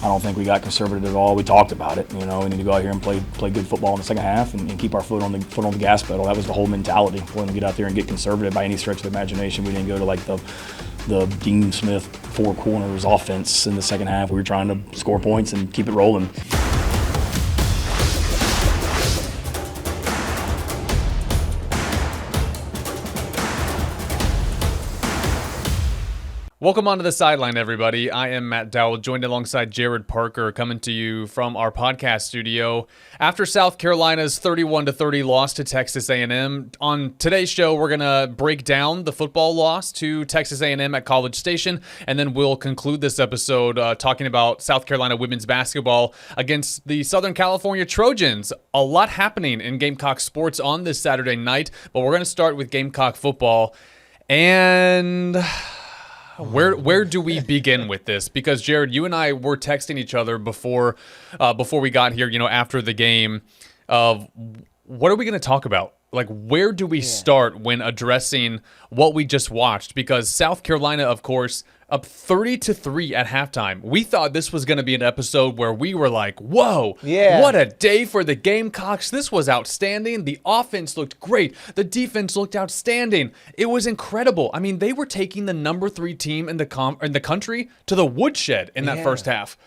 don't think we got conservative at all. We talked about it. We need to go out here and play good football in the second half and keep our foot on the gas pedal. That was the whole mentality. We didn't get out there and get conservative by any stretch of the imagination. We didn't go to like the Dean Smith four corners offense in the second half. We were trying to score points and keep it rolling. Welcome onto the sideline, everybody. I am Matt Dowell, joined alongside Jared Parker, coming to you from our podcast studio. After South Carolina's 31-30 loss to Texas A&M, on today's show, we're going to break down the football loss to Texas A&M at College Station, and then we'll conclude this episode talking about South Carolina women's basketball against the Southern California Trojans. A lot happening in Gamecock sports on this Saturday night, but we're going to start with Gamecock football. And Where do we begin with this? Because Jared, you and I were texting each other before we got here, after the game, of what are we going to talk about? Like, where do we start when addressing what we just watched? Because South Carolina, of course, up 30-3 at halftime. We thought this was going to be an episode where we were like, whoa, what a day for the Gamecocks. This was outstanding. The offense looked great. The defense looked outstanding. It was incredible. I mean, they were taking the number 3 team in the country to the woodshed in that first half.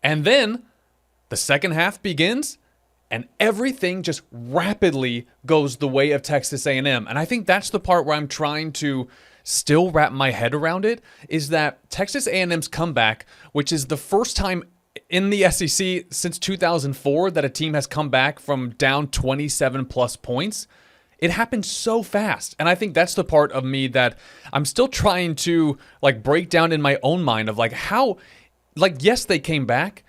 And then the second half begins, and everything just rapidly goes the way of Texas A&M. And I think that's the part where I'm trying to still wrap my head around it, is that Texas A&M's comeback, which is the first time in the SEC since 2004 that a team has come back from down 27 plus points, it happened so fast. And I think that's the part of me that I'm still trying to break down in my own mind of how, yes, they came back,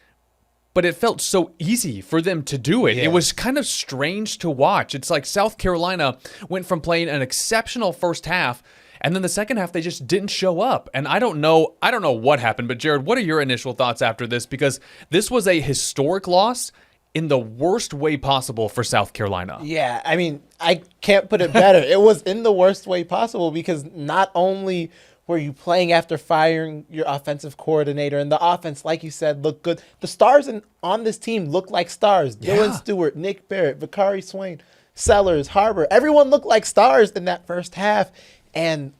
but it felt so easy for them to do it. It was kind of strange to watch. It's like South Carolina went from playing an exceptional first half, and then the second half, they just didn't show up. And I don't know what happened, but Jared, what are your initial thoughts after this? Because this was a historic loss in the worst way possible for South Carolina. Yeah, I mean, I can't put it better. It was in the worst way possible because not only were you playing after firing your offensive coordinator, and the offense, like you said, looked good. The stars on this team looked like stars. Yeah. Dylan Stewart, Nick Barrett, Vakari Swain, Sellers, Harbor. Everyone looked like stars in that first half. And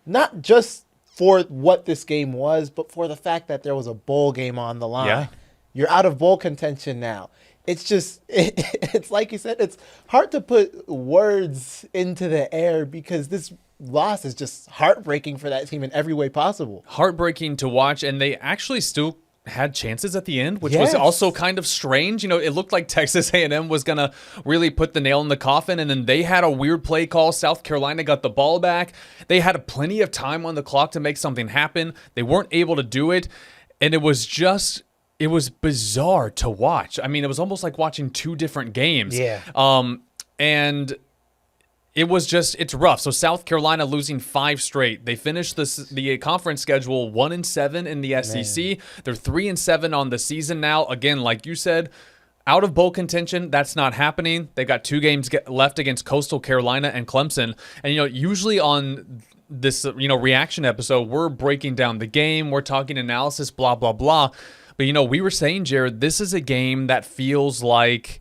not just for what this game was, but for the fact that there was a bowl game on the line. Yeah. You're out of bowl contention now. It's just, it's like you said, it's hard to put words into the air because this loss is just heartbreaking for that team in every way possible. Heartbreaking to watch, and they actually still had chances at the end, which was also kind of strange. It looked like Texas A&M was going to really put the nail in the coffin, and then they had a weird play call. South Carolina got the ball back. They had plenty of time on the clock to make something happen. They weren't able to do it, and it was bizarre to watch. I mean, it was almost like watching two different games. Yeah. And it's rough. So South Carolina losing 5 straight. They finished the conference schedule 1-7 in the SEC. Man. They're 3-7 on the season now. Again, like you said, out of bowl contention, that's not happening. They got 2 games left against Coastal Carolina and Clemson. And usually on this reaction episode, we're breaking down the game, we're talking analysis, blah blah blah. But we were saying, Jared, this is a game that feels like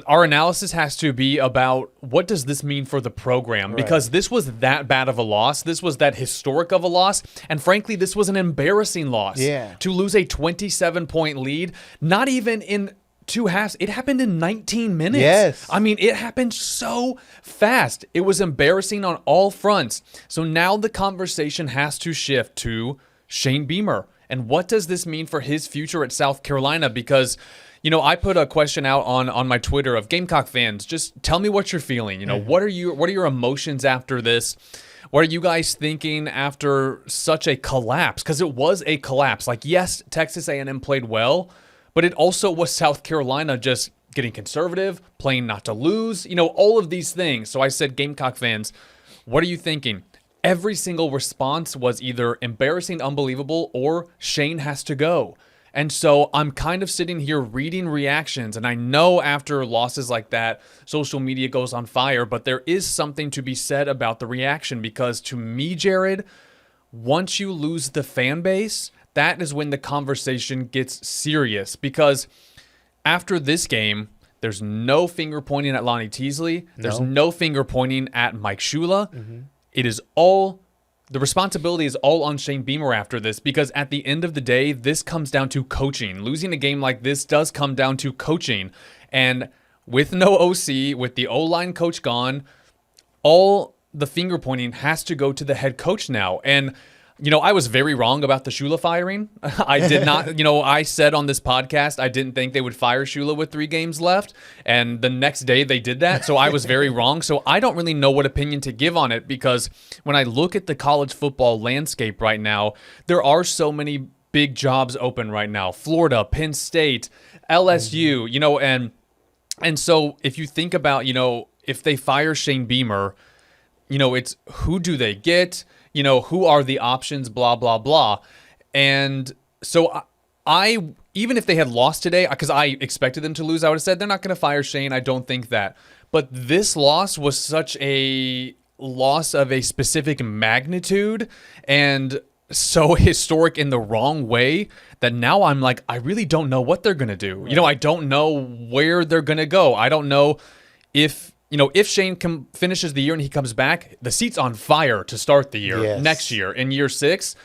our analysis has to be about what does this mean for the program? Right. Because this was that bad of a loss. This was that historic of a loss. And frankly, this was an embarrassing loss. Yeah. To lose a 27-point lead, not even in 2 halves. It happened in 19 minutes. Yes. I mean, it happened so fast. It was embarrassing on all fronts. So now the conversation has to shift to Shane Beamer. And what does this mean for his future at South Carolina? Because I put a question out on my Twitter of Gamecock fans. Just tell me what you're feeling. What are your emotions after this? What are you guys thinking after such a collapse? Because it was a collapse. Yes, Texas A&M played well, but it also was South Carolina just getting conservative, playing not to lose, all of these things. So I said, Gamecock fans, what are you thinking? Every single response was either embarrassing, unbelievable, or Shane has to go. And so I'm kind of sitting here reading reactions, and I know after losses like that, social media goes on fire, but there is something to be said about the reaction because to me, Jared, once you lose the fan base, that is when the conversation gets serious, because after this game, there's no finger pointing at Lonnie Teasley. There's no finger pointing at Mike Shula. It is all, the responsibility is all on Shane Beamer after this, because at the end of the day, this comes down to coaching. Losing a game like this does come down to coaching. And with no OC, with the O-line coach gone, all the finger pointing has to go to the head coach now. And I was very wrong about the Shula firing. I did not, I said on this podcast, I didn't think they would fire Shula with 3 games left. And the next day they did that. So I was very wrong. So I don't really know what opinion to give on it, because when I look at the college football landscape right now, there are so many big jobs open right now. Florida, Penn State, LSU, and so if you think about, if they fire Shane Beamer, it's who do they get? Who are the options, blah, blah, blah. And so I even if they had lost today, because I expected them to lose, I would have said they're not going to fire Shane. I don't think that. But this loss was such a loss of a specific magnitude and so historic in the wrong way that now I'm like, I really don't know what they're going to do. Right. I don't know where they're going to go. I don't know if Shane finishes the year and he comes back, the seat's on fire to start the year next year in year 6.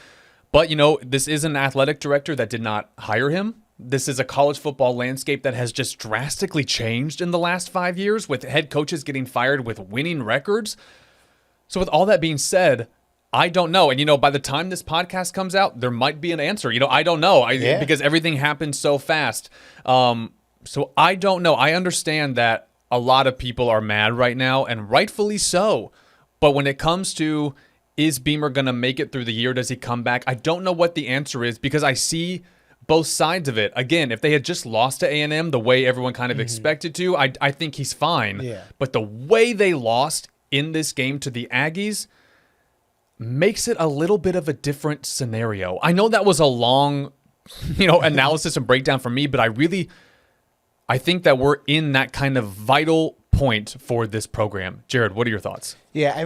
But, this is an athletic director that did not hire him. This is a college football landscape that has just drastically changed in the last 5 years, with head coaches getting fired with winning records. So with all that being said, I don't know. And, by the time this podcast comes out, there might be an answer. I don't know because everything happened so fast. So I don't know. I understand that a lot of people are mad right now, and rightfully so. But when it comes to, is Beamer going to make it through the year? Does he come back? I don't know what the answer is, because I see both sides of it. Again, if they had just lost to A&M the way everyone kind of expected to, I think he's fine. Yeah. But the way they lost in this game to the Aggies makes it a little bit of a different scenario. I know that was a long, analysis and breakdown for me, but I think that we're in that kind of vital point for this program. Jared, what are your thoughts? Yeah,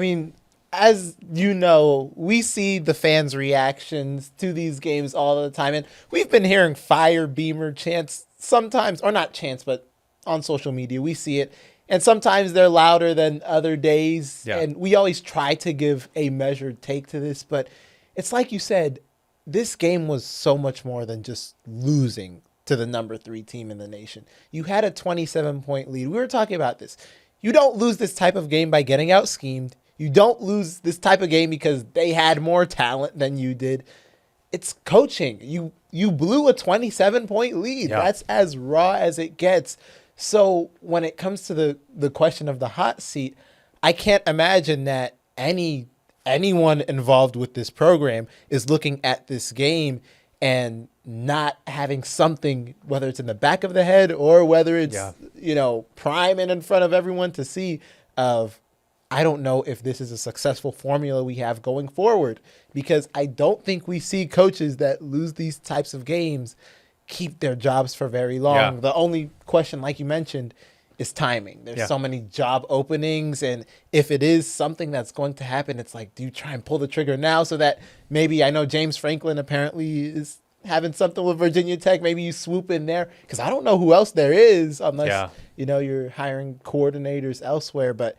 as you know, we see the fans' reactions to these games all the time. And we've been hearing fire Beamer chants sometimes, or not chants, but on social media, we see it. And sometimes they're louder than other days. Yeah. And we always try to give a measured take to this. But it's like you said, this game was so much more than just losing to the number 3 team in the nation. You had a 27-point lead. We were talking about this. You don't lose this type of game by getting out schemed. You don't lose this type of game because they had more talent than you did. It's coaching. You blew a 27-point lead. Yeah. That's as raw as it gets. So when it comes to the question of the hot seat, I can't imagine that anyone involved with this program is looking at this game and not having something, whether it's in the back of the head or whether it's, prime and in front of everyone to see of, I don't know if this is a successful formula we have going forward, because I don't think we see coaches that lose these types of games keep their jobs for very long. Yeah. The only question, like you mentioned, is timing. There's so many job openings, and if it is something that's going to happen, it's like, do you try and pull the trigger now so that maybe, I know James Franklin apparently is having something with Virginia Tech, maybe you swoop in there, because I don't know who else there is unless, you're hiring coordinators elsewhere. But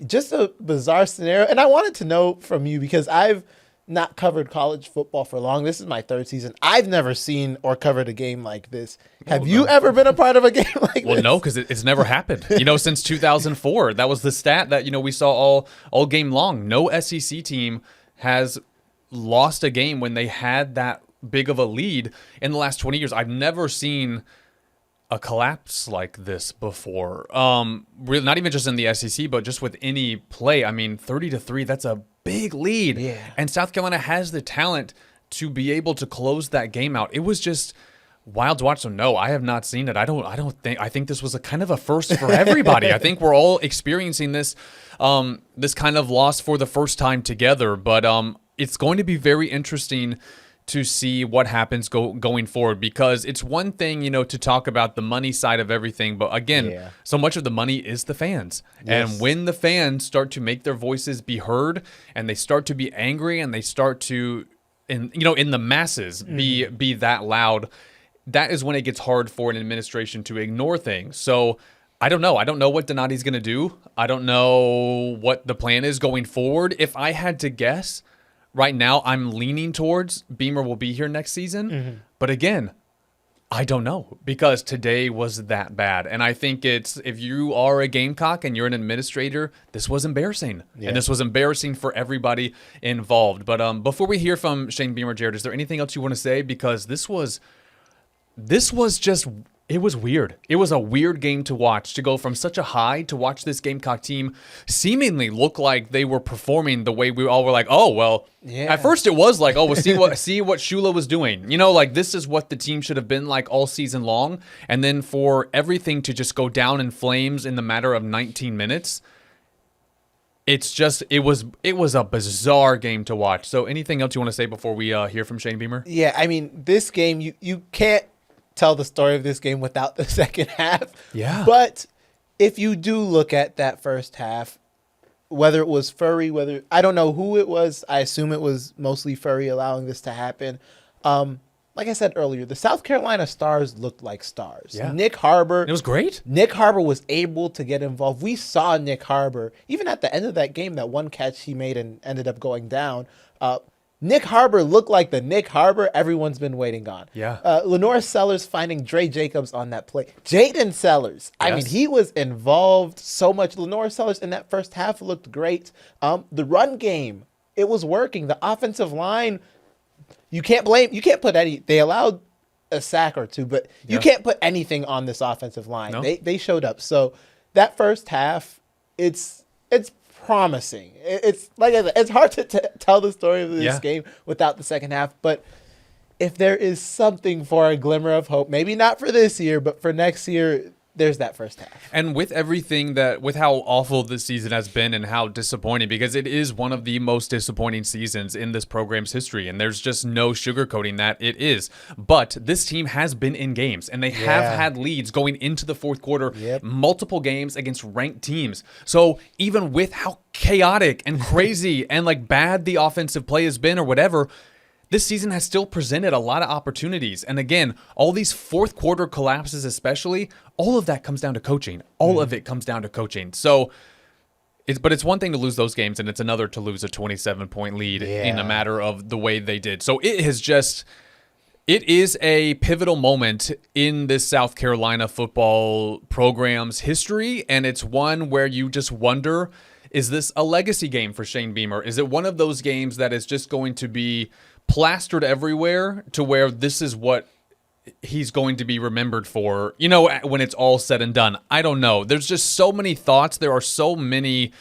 just a bizarre scenario. And I wanted to know from you, because I've not covered college football for long. This is my 3rd season. I've never seen or covered a game like this. Have you ever been a part of a game like this? Well, no, because it's never happened. Since 2004, that was the stat that, we saw all game long. No SEC team has lost a game when they had that big of a lead in the last 20 years. I've never seen a collapse like this before. Really, not even just in the SEC, but just with any play. 30-3, that's a big lead. Yeah. And South Carolina has the talent to be able to close that game out. It was just wild to watch. So no, I have not seen it. I think this was a kind of a first for everybody. I think we're all experiencing this this kind of loss for the first time together. But it's going to be very interesting to see what happens going forward, because it's one thing, to talk about the money side of everything. But again, so much of the money is the fans. Yes. And when the fans start to make their voices be heard and they start to be angry and they start to in the masses be that loud, that is when it gets hard for an administration to ignore things. So I don't know. I don't know what Donati's going to do. I don't know what the plan is going forward. If I had to guess, right now I'm leaning towards Beamer will be here next season. But again, I don't know, because today was that bad. And I think if you are a Gamecock and you're an administrator, this was embarrassing. Yeah. And this was embarrassing for everybody involved. But before we hear from Shane Beamer, Jared, is there anything else you want to say? Because this was just, it was weird. It was a weird game to watch, to go from such a high to watch this Gamecock team seemingly look like they were performing the way we all were like, oh, well, at first it was like, oh, well, see what Shula was doing. Like this is what the team should have been like all season long. And then for everything to just go down in flames in the matter of 19 minutes, it's just, it was a bizarre game to watch. So anything else you want to say before we hear from Shane Beamer? Yeah, I mean, this game, you can't tell the story of this game without the second half. Yeah. But if you do look at that first half, whether it was Furry, I don't know who it was. I assume it was mostly Furry allowing this to happen. Like I said earlier, the South Carolina Stars looked like stars. Yeah. Nick Harbor. It was great. Nick Harbor was able to get involved. We saw Nick Harbor, even at the end of that game, that one catch he made and ended up going down. Nick Harbor looked like the Nick Harbor everyone's been waiting on. Yeah. Lenore Sellers finding Dre Jacobs on that play. Jaden Sellers. Yes. I mean, he was involved so much. Lenore Sellers in that first half looked great. The run game, it was working. The offensive line, you can't put they allowed a sack or two, but you can't put anything on this offensive line. No. They showed up. So that first half, it's promising. It's like I said, it's hard to tell the story of this game without the second half, but if there is something for a glimmer of hope, maybe not for this year, but for next year, there's that first half. And with everything with how awful this season has been and how disappointing, because it is one of the most disappointing seasons in this program's history, and there's just no sugarcoating that it is. But this team has been in games, and they have had leads going into the fourth quarter, multiple games against ranked teams. So even with how chaotic and crazy and like bad the offensive play has been or whatever, this season has still presented a lot of opportunities. And again, all these fourth quarter collapses especially, all of that comes down to coaching. All of it comes down to coaching. So, it's one thing to lose those games, and it's another to lose a 27-point lead in a matter of the way they did. So it is a pivotal moment in this South Carolina football program's history, and it's one where you just wonder, is this a legacy game for Shane Beamer? Is it one of those games that is just going to be plastered everywhere to where this is what he's going to be remembered for, when it's all said and done? I don't know. There's just so many thoughts. There are so many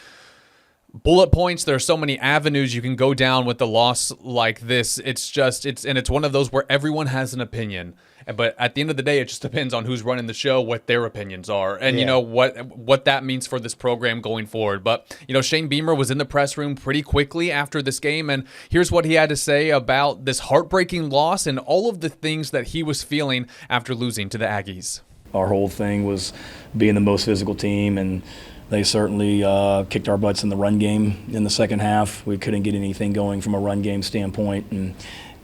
bullet points. There are so many avenues you can go down with a loss like this. It's one of those where everyone has an opinion. But at the end of the day, it just depends on who's running the show, what their opinions are, and what that means for this program going forward. But Shane Beamer was in the press room pretty quickly after this game, and here's what he had to say about this heartbreaking loss and all of the things that he was feeling after losing to the Aggies. Our whole thing was being the most physical team, and they certainly kicked our butts in the run game in the second half. We couldn't get anything going from a run game standpoint,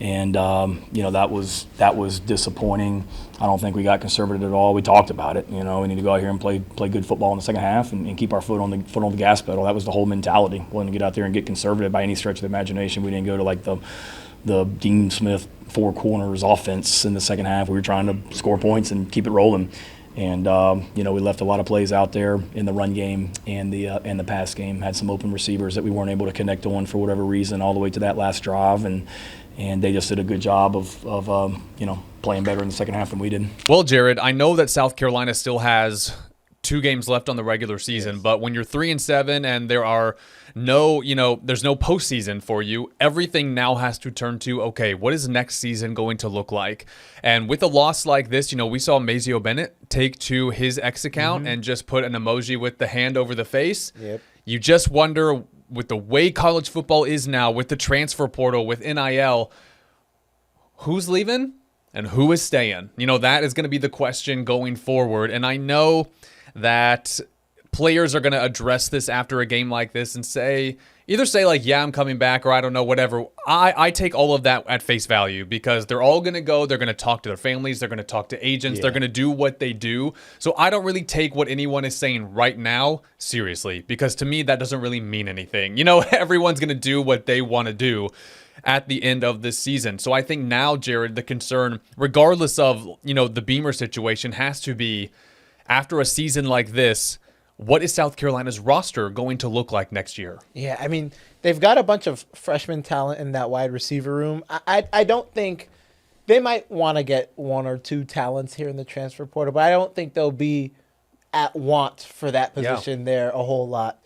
and that was disappointing. I don't think we got conservative at all. We talked about it. We need to go out here and play good football in the second half and keep our foot on the gas pedal. That was the whole mentality. We wanted to get out there and get conservative by any stretch of the imagination. We didn't go to like the Dean Smith four corners offense in the second half. We were trying to score points and keep it rolling. And we left a lot of plays out there in the run game and the pass game. Had some open receivers that we weren't able to connect on for whatever reason all the way to that last drive, and they just did a good job of playing better in the second half than we did. Well, Jared, I know that South Carolina still has 2 games left on the regular season, but when you're 3-7 and there are there's no postseason for you, everything now has to turn to, okay, what is next season going to look like? And with a loss like this, we saw Mazio Bennett take to his X account and just put an emoji with the hand over the face. Yep. You just wonder, with the way college football is now, with the transfer portal, with NIL, who's leaving and who is staying? That is going to be the question going forward. And I know that players are going to address this after a game like this and either say like, yeah, I'm coming back, or I don't know, whatever. I take all of that at face value because they're all going to go. They're going to talk to their families. They're going to talk to agents. They're going to do what they do. So I don't really take what anyone is saying right now seriously, because to me, that doesn't really mean anything. Everyone's going to do what they want to do at the end of this season. So I think now, Jared, the concern, regardless of, the Beamer situation, has to be after a season like this, what is South Carolina's roster going to look like next year? Yeah, I mean, they've got a bunch of freshman talent in that wide receiver room. I don't think they might want to get one or two talents here in the transfer portal, but I don't think they'll be at want for that position there a whole lot.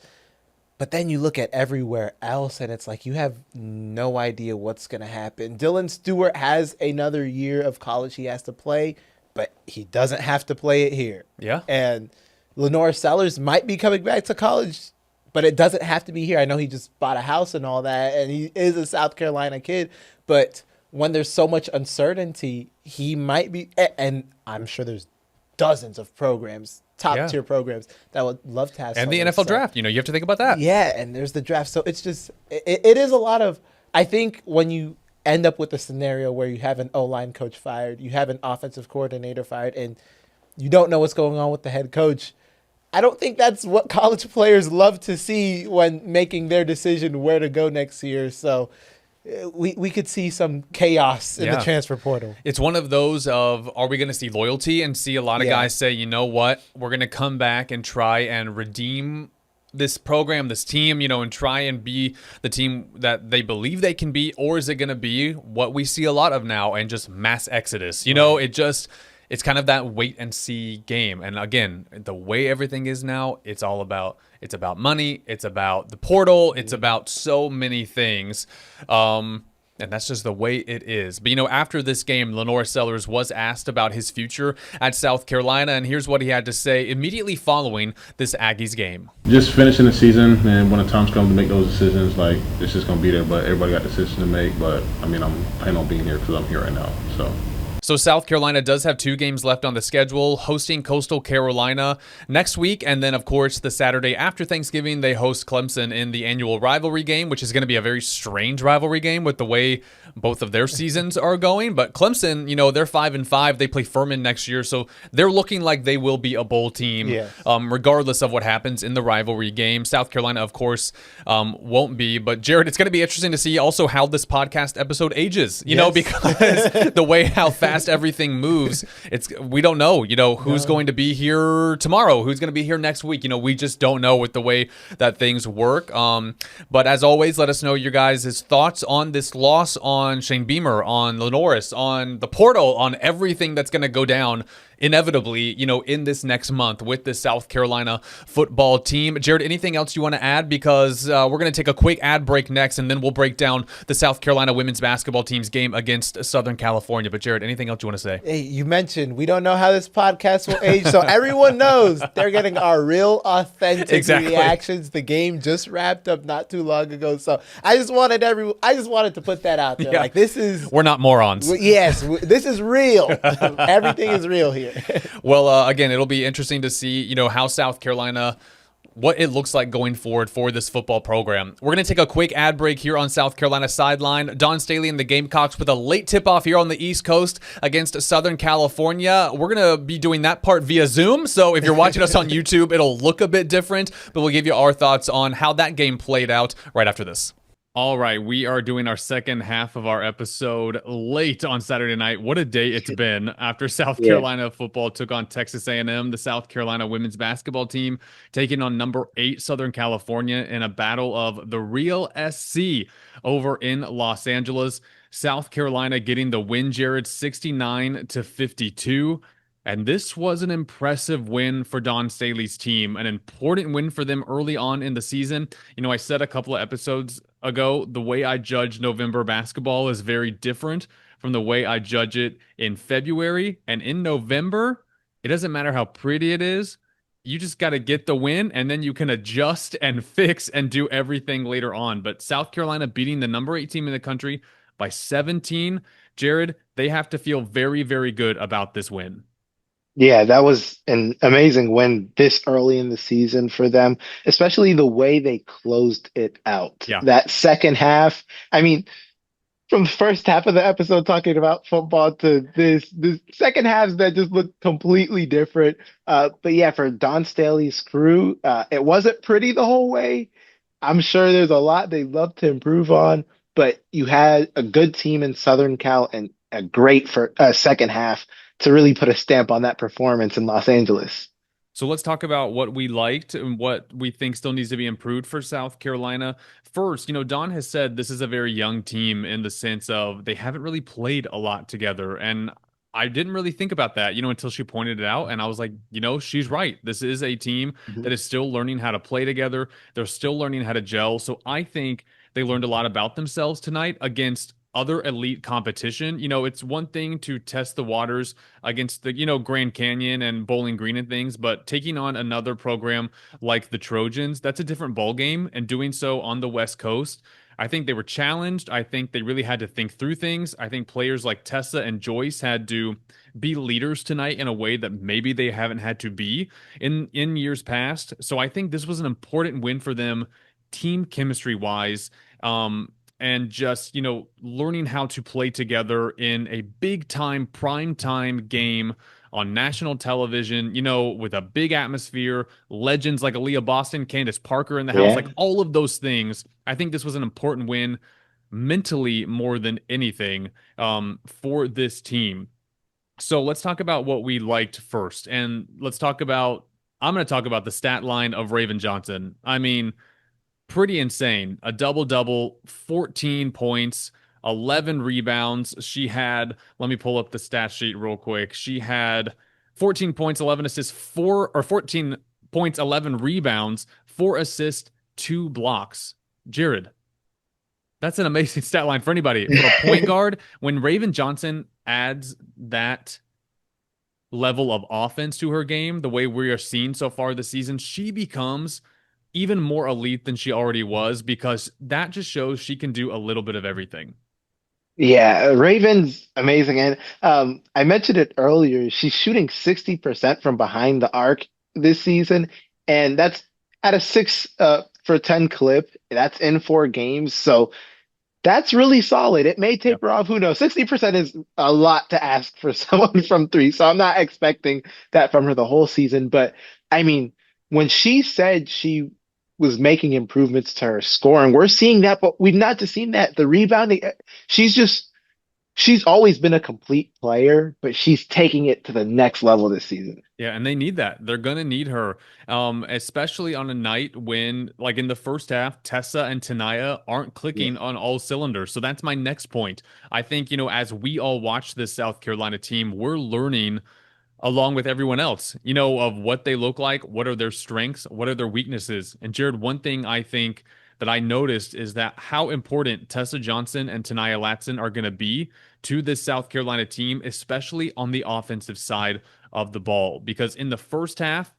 But then you look at everywhere else, and it's like you have no idea what's going to happen. Dylan Stewart has another year of college he has to play, but he doesn't have to play it here. Yeah. And Lenore Sellers might be coming back to college, but it doesn't have to be here. I know he just bought a house and all that, and he is a South Carolina kid. But when there's so much uncertainty, he might be, and I'm sure there's dozens of programs, top-tier programs, that would love to have. And the NFL draft, you have to think about that. Yeah, and there's the draft. So it's just, it is a lot of, I think when you end up with a scenario where you have an O-line coach fired, you have an offensive coordinator fired, and you don't know what's going on with the head coach, I don't think that's what college players love to see when making their decision where to go next year. So we could see some chaos in the transfer portal. It's one of those of, are we going to see loyalty and see a lot of guys say, you know what, we're going to come back and try and redeem this program, this team, and try and be the team that they believe they can be? Or is it going to be what we see a lot of now and just mass exodus? It's kind of that wait and see game. And again, the way everything is now, it's about money, it's about the portal, it's about so many things. And that's just the way it is. But, after this game, Lenore Sellers was asked about his future at South Carolina, and here's what he had to say immediately following this Aggies game. Just finishing the season, and when the time comes to make those decisions, it's just going to be there. But everybody got decisions to make. But, I'm planning on being here because I'm here right now. So South Carolina does have 2 games left on the schedule, hosting Coastal Carolina next week. And then, of course, the Saturday after Thanksgiving, they host Clemson in the annual rivalry game, which is going to be a very strange rivalry game with the way both of their seasons are going. But Clemson, they're 5-5. They play Furman next year. So they're looking like they will be a bowl team, regardless of what happens in the rivalry game. South Carolina, of course, won't be. But, Jared, it's going to be interesting to see also how this podcast episode ages, because the way how fast everything moves, we don't know who's going to be here tomorrow, who's going to be here next week. We just don't know with the way that things work. But as always, let us know your guys' thoughts on this loss, on Shane Beamer, on Lenoris, on the portal, on everything that's going to go down inevitably, in this next month with the South Carolina football team. Jared, anything else you want to add? Because we're going to take a quick ad break next, and then we'll break down the South Carolina women's basketball team's game against Southern California. But Jared, anything else you want to say? Hey, you mentioned we don't know how this podcast will age, so everyone knows they're getting our real, authentic reactions. The game just wrapped up not too long ago, so I just wanted to put that out there. We're not morons. Yes, this is real. Everything is real here. Well, again, it'll be interesting to see, how South Carolina, what it looks like going forward for this football program. We're going to take a quick ad break here on South Carolina Sideline. Don Staley and the Gamecocks with a late tip-off here on the East Coast against Southern California. We're going to be doing that part via Zoom, so if you're watching us on YouTube, it'll look a bit different, but we'll give you our thoughts on how that game played out right after this. All right, we are doing our second half of our episode late on Saturday night. What a day it's been after South Carolina football took on Texas A&M, the South Carolina women's basketball team, taking on number 8 Southern California in a battle of the real SC over in Los Angeles. South Carolina getting the win, Jared, 69-52. And this was an impressive win for Don Staley's team, an important win for them early on in the season. I said a couple of episodes ago, the way I judge November basketball is very different from the way I judge it in February. And in November, it doesn't matter how pretty it is. You just got to get the win, and then you can adjust and fix and do everything later on. But South Carolina beating the number 8 team in the country by 17. Jared, they have to feel very, very good about this win. Yeah, that was an amazing win this early in the season for them, especially the way they closed it out. Yeah. That second half, I mean, from the first half of the episode talking about football to this second halves that just look completely different. But yeah, for Don Staley's crew, it wasn't pretty the whole way. I'm sure there's a lot they'd love to improve on, but you had a good team in Southern Cal and a great for second half to really put a stamp on that performance in Los Angeles. So let's talk about what we liked and what we think still needs to be improved for South Carolina. First, Don has said this is a very young team in the sense of they haven't really played a lot together. And I didn't really think about that, until she pointed it out. And I was like, she's right. This is a team that is still learning how to play together. They're still learning how to gel. So I think they learned a lot about themselves tonight against other elite competition. It's one thing to test the waters against the, Grand Canyon and Bowling Green and things, but taking on another program like the Trojans, that's a different ball game. And doing so on the West Coast, I think they were challenged. I think they really had to think through things. I think players like Tessa and Joyce had to be leaders tonight in a way that maybe they haven't had to be in years past. So I think this was an important win for them, team chemistry wise. And just, learning how to play together in a big time, prime time game on national television, with a big atmosphere, legends like Aaliyah Boston, Candace Parker in the house, like Yeah. all of those things. I think this was an important win mentally more than anything for this team. So let's talk about what we liked first. And I'm going to talk about the stat line of Raven Johnson. I mean, pretty insane. A double double, 14 points, 11 rebounds. She had, let me pull up the stat sheet real quick. She had 14 points, 11 assists, 14 points, 11 rebounds, 4 assists, 2 blocks. Jared, that's an amazing stat line for anybody. For a point guard, when Raven Johnson adds that level of offense to her game, the way we are seeing so far this season, she becomes even more elite than she already was because that just shows she can do a little bit of everything. Yeah, Raven's amazing. And I mentioned it earlier. She's shooting 60% from behind the arc this season, and that's at a 6 for 10 clip. That's in 4 games. So that's really solid. It may Yep. taper off. Who knows? 60% is a lot to ask for someone from three. So I'm not expecting that from her the whole season. But I mean, when she said she was making improvements to her scoring, we're seeing that, but we've not just seen that. The rebounding, she's just, she's always been a complete player, but she's taking it to the next level this season. Yeah, and they need that. They're gonna need her, especially on a night when, like in the first half, Tessa and Tanaya aren't Yeah. clicking on all cylinders. So that's my next point. I think, as we all watch this South Carolina team, we're learning along with everyone else, of what they look like, what are their strengths, what are their weaknesses. And Jared, one thing I think that I noticed is that how important Tessa Johnson and Tanaya Latson are going to be to this South Carolina team, especially on the offensive side of the ball. Because in the first half,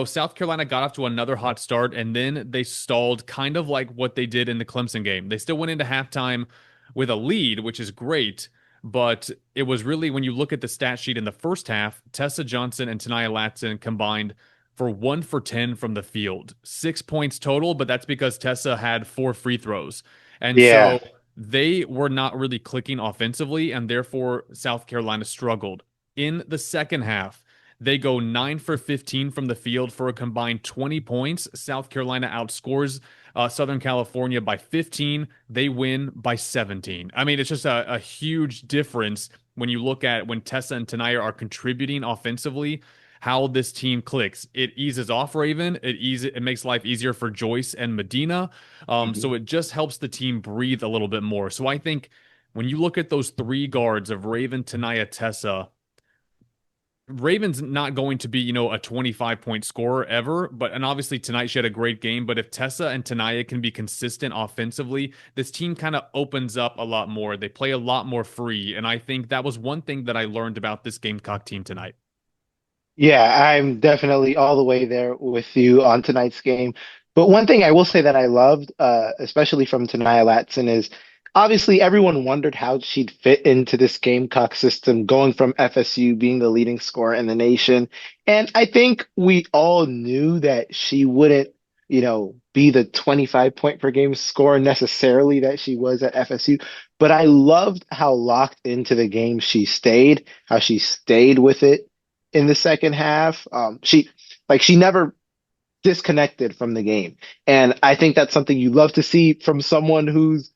South Carolina got off to another hot start and then they stalled kind of like what they did in the Clemson game. They still went into halftime with a lead, which is great. But it was really, when you look at the stat sheet in the first half, Tessa Johnson and Tanaya Latson combined for 1 for 10 from the field, 6 points total, but that's because Tessa had 4 free throws. And Yeah. so they were not really clicking offensively, and therefore South Carolina struggled. In the second half, they go 9 for 15 from the field for a combined 20 points. South Carolina outscores Southern California by 15. They win by 17. I mean, it's just a huge difference when you look at when Tessa and Tanaya are contributing offensively, how this team clicks. It eases off Raven. It makes life easier for Joyce and Medina. So it just helps the team breathe a little bit more. So I think when you look at those 3 guards of Raven, Tanaya, Tessa, Raven's not going to be, a 25-point scorer ever, and obviously tonight she had a great game, but if Tessa and Tanaya can be consistent offensively, this team kind of opens up a lot more. They play a lot more free, and I think that was one thing that I learned about this Gamecock team tonight. Yeah, I'm definitely all the way there with you on tonight's game. But one thing I will say that I loved, especially from Tanaya Latson, is obviously everyone wondered how she'd fit into this Gamecock system, going from FSU being the leading scorer in the nation. And I think we all knew that she wouldn't, be the 25 point per game scorer necessarily that she was at FSU. But I loved how locked into the game she stayed, how she stayed with it in the second half. She never disconnected from the game. And I think that's something you love to see from someone who's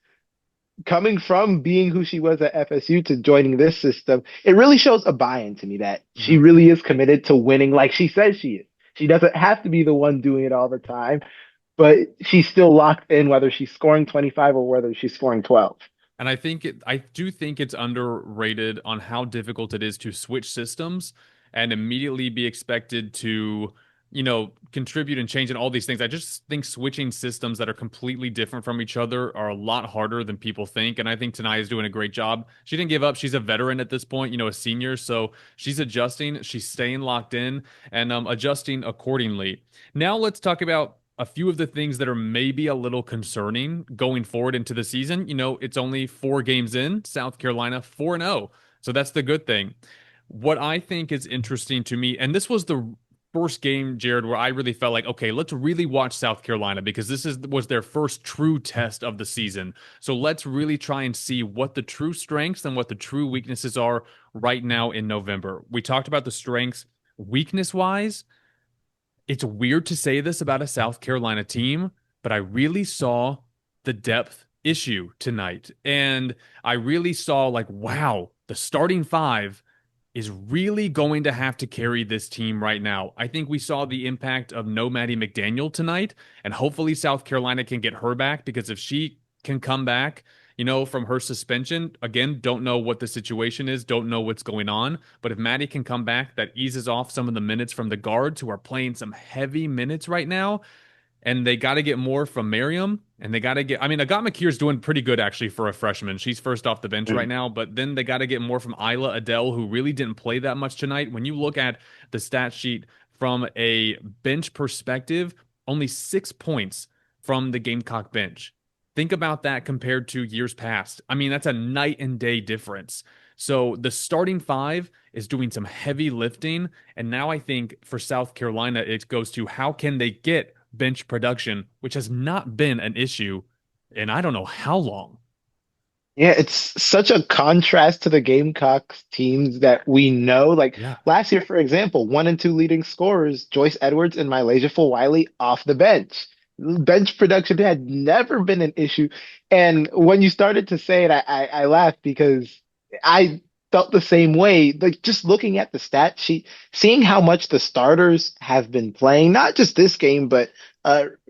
coming from being who she was at FSU to joining this system. It really shows a buy-in to me that she Mhm. really is committed to winning like she says she is. She doesn't have to be the one doing it all the time, but she's still locked in whether she's scoring 25 or whether she's scoring 12. And I do think it's underrated on how difficult it is to switch systems and immediately be expected to, contribute and change and all these things. I just think switching systems that are completely different from each other are a lot harder than people think. And I think Tanai is doing a great job. She didn't give up. She's a veteran at this point, a senior. So she's adjusting, she's staying locked in and adjusting accordingly. Now let's talk about a few of the things that are maybe a little concerning going forward into the season. It's only 4 games in, South Carolina 4-0. So that's the good thing. What I think is interesting to me, and this was the first game, Jared, where I really felt like, okay, let's really watch South Carolina because was their first true test of the season. So let's really try and see what the true strengths and what the true weaknesses are right now in November. We talked about the strengths. Weakness wise, it's weird to say this about a South Carolina team, but I really saw the depth issue tonight. And I really saw, like, wow, the starting five is really going to have to carry this team right now. I think we saw the impact of no Maddie McDaniel tonight, and hopefully South Carolina can get her back because if she can come back, from her suspension, again, don't know what the situation is, don't know what's going on. But if Maddie can come back, that eases off some of the minutes from the guards who are playing some heavy minutes right now. And they got to get more from Miriam. And they got to get, I mean, Agat McKeer's doing pretty good actually for a freshman. She's first off the bench right now. But then they got to get more from Isla Adele, who really didn't play that much tonight. When you look at the stat sheet from a bench perspective, only 6 points from the Gamecock bench. Think about that compared to years past. I mean, that's a night and day difference. So the starting five is doing some heavy lifting. And now I think for South Carolina, it goes to how can they get bench production, which has not been an issue in I don't know how long. Yeah, it's such a contrast to the Gamecocks teams that we know. Like Yeah. last year, for example, 1 and 2 leading scorers, Joyce Edwards and Mylasia Fulwiley off the bench. Bench production had never been an issue. And when you started to say it, I laughed because I felt the same way. Like just looking at the stat sheet, seeing how much the starters have been playing, not just this game, but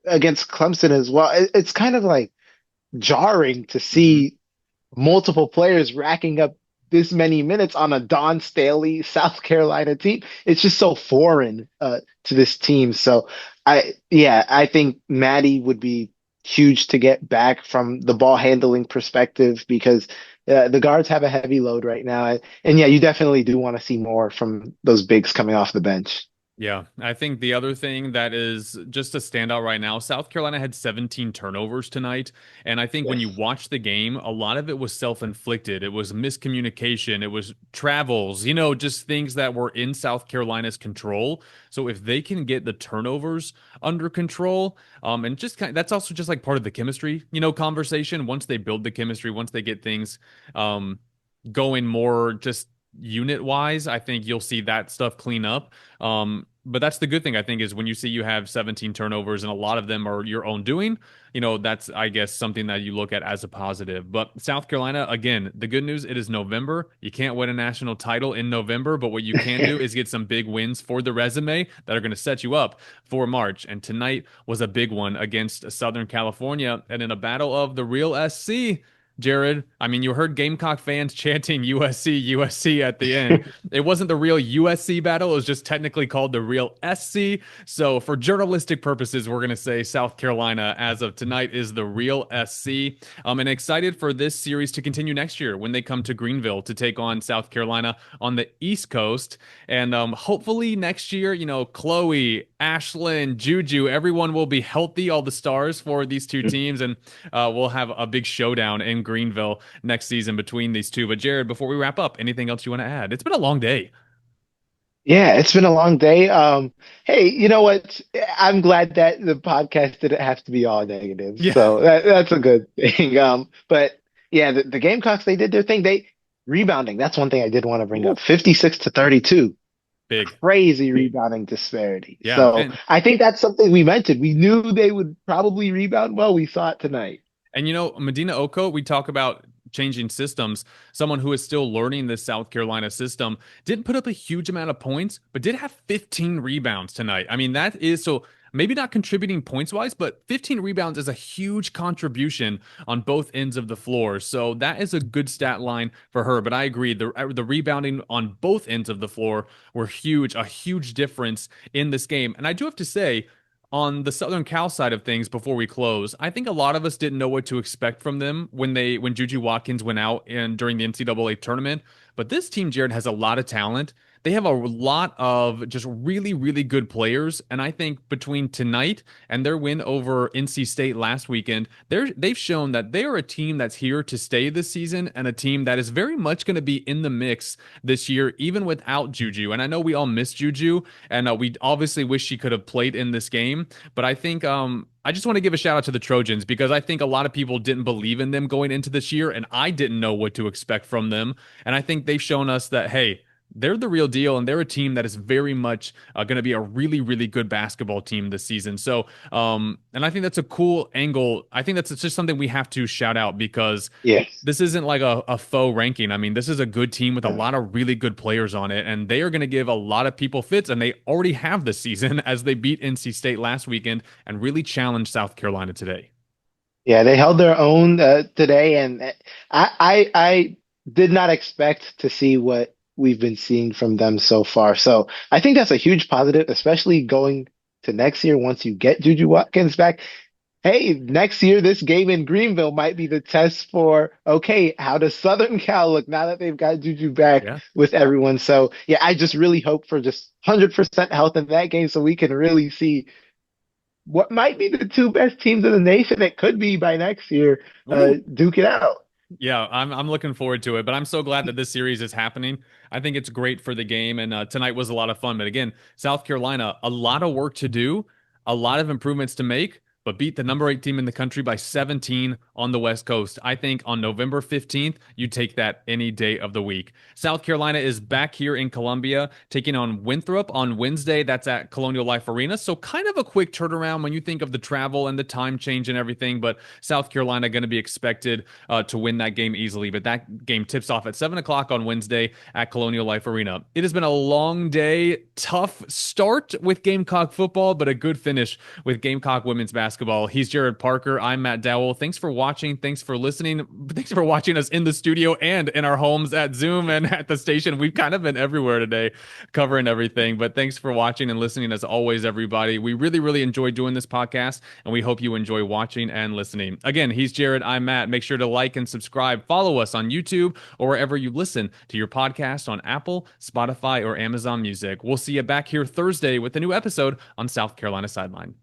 against Clemson as well. It's kind of like jarring to Mhm. see multiple players racking up this many minutes on a Don Staley South Carolina team. It's just so foreign to this team. So I think Maddie would be huge to get back from the ball handling perspective because the guards have a heavy load right now. And yeah, you definitely do want to see more from those bigs coming off the bench. Yeah, I think the other thing that is just a standout right now, South Carolina had 17 turnovers tonight. And I think when you Yes. watch the game, a lot of it was self-inflicted. It was miscommunication, it was travels, just things that were in South Carolina's control. So if they can get the turnovers under control, and just that's also just like part of the chemistry, conversation. Once they build the chemistry, once they get things going more just unit wise, I think you'll see that stuff clean up. But that's the good thing, I think, is when you have 17 turnovers and a lot of them are your own doing, that's, I guess, something that you look at as a positive. But South Carolina, again, the good news, it is November. You can't win a national title in November, but what you can do is get some big wins for the resume that are going to set you up for March. And tonight was a big one against Southern California and in a battle of the real SC. Jared, I mean, you heard Gamecock fans chanting USC, USC at the end. It wasn't the real USC battle. It was just technically called the real SC. So for journalistic purposes, we're going to say South Carolina as of tonight is the real SC. And excited for this series to continue next year when they come to Greenville to take on South Carolina on the East Coast. And hopefully next year, Chloe, Ashlyn, Juju, everyone will be healthy, all the stars for these two teams, and we'll have a big showdown in Greenville next season between these two. But Jared, before we wrap up, anything else you want to add? It's been a long day. Yeah, it's been a long day. Hey, you know what? I'm glad that the podcast didn't have to be all negative. Yeah, So that's a good thing. But yeah, the Gamecocks, they did their thing. They rebounding. That's one thing I did want to bring ooh, up. 56 to 32. big. Crazy rebounding disparity. Yeah, So I think that's something we mentioned. We knew they would probably rebound well. We saw it tonight. and Medina Oko, we talk about changing systems. Someone who is still learning this South Carolina system didn't put up a huge amount of points, but did have 15 rebounds tonight. I mean, that is so maybe not contributing points wise, but 15 rebounds is a huge contribution on both ends of the floor. So that is a good stat line for her. But I agree, the rebounding on both ends of the floor were huge, a huge difference in this game. And I do have to say, on the Southern Cal side of things, before we close, I think a lot of us didn't know what to expect from them when Juju Watkins went out and during the NCAA tournament. But this team, Jared, has a lot of talent. They have a lot of just really, really good players. And I think between tonight and their win over NC State last weekend, they've shown that they are a team that's here to stay this season and a team that is very much going to be in the mix this year, even without Juju. And I know we all miss Juju, and we obviously wish she could have played in this game. But I think I just want to give a shout out to the Trojans because I think a lot of people didn't believe in them going into this year, and I didn't know what to expect from them. And I think they've shown us that, hey, they're the real deal, and they're a team that is very much going to be a really, really good basketball team this season. So, and I think that's a cool angle. I think that's just something we have to shout out because Yes. this isn't like a faux ranking. I mean, this is a good team with a lot of really good players on it, and they are going to give a lot of people fits, and they already have this season as they beat NC State last weekend and really challenged South Carolina today. Yeah, they held their own today, and I did not expect to see what we've been seeing from them so far. So I think that's a huge positive, especially going to next year once you get Juju Watkins back. Hey, next year, this game in Greenville might be the test for, okay, how does Southern Cal look now that they've got Juju back Yeah. with everyone? So, yeah, I just really hope for just 100% health in that game so we can really see what might be the two best teams in the nation. It could be by next year, duke it out. Yeah, I'm looking forward to it, but I'm so glad that this series is happening. I think it's great for the game, and tonight was a lot of fun. But again, South Carolina, a lot of work to do, a lot of improvements to make, but beat the number 8 team in the country by 17 on the West Coast. I think on November 15th, you take that any day of the week. South Carolina is back here in Columbia, taking on Winthrop on Wednesday. That's at Colonial Life Arena. So kind of a quick turnaround when you think of the travel and the time change and everything, but South Carolina going to be expected to win that game easily. But that game tips off at 7 o'clock on Wednesday at Colonial Life Arena. It has been a long day, tough start with Gamecock football, but a good finish with Gamecock women's basketball. He's Jared Parker. I'm Matt Dowell. Thanks for watching. Thanks for listening. Thanks for watching us in the studio and in our homes at Zoom and at the station. We've kind of been everywhere today covering everything, but thanks for watching and listening as always, everybody. We really, really enjoy doing this podcast, and we hope you enjoy watching and listening. Again, he's Jared. I'm Matt. Make sure to like and subscribe. Follow us on YouTube or wherever you listen to your podcast on Apple, Spotify, or Amazon Music. We'll see you back here Thursday with a new episode on South Carolina Sideline.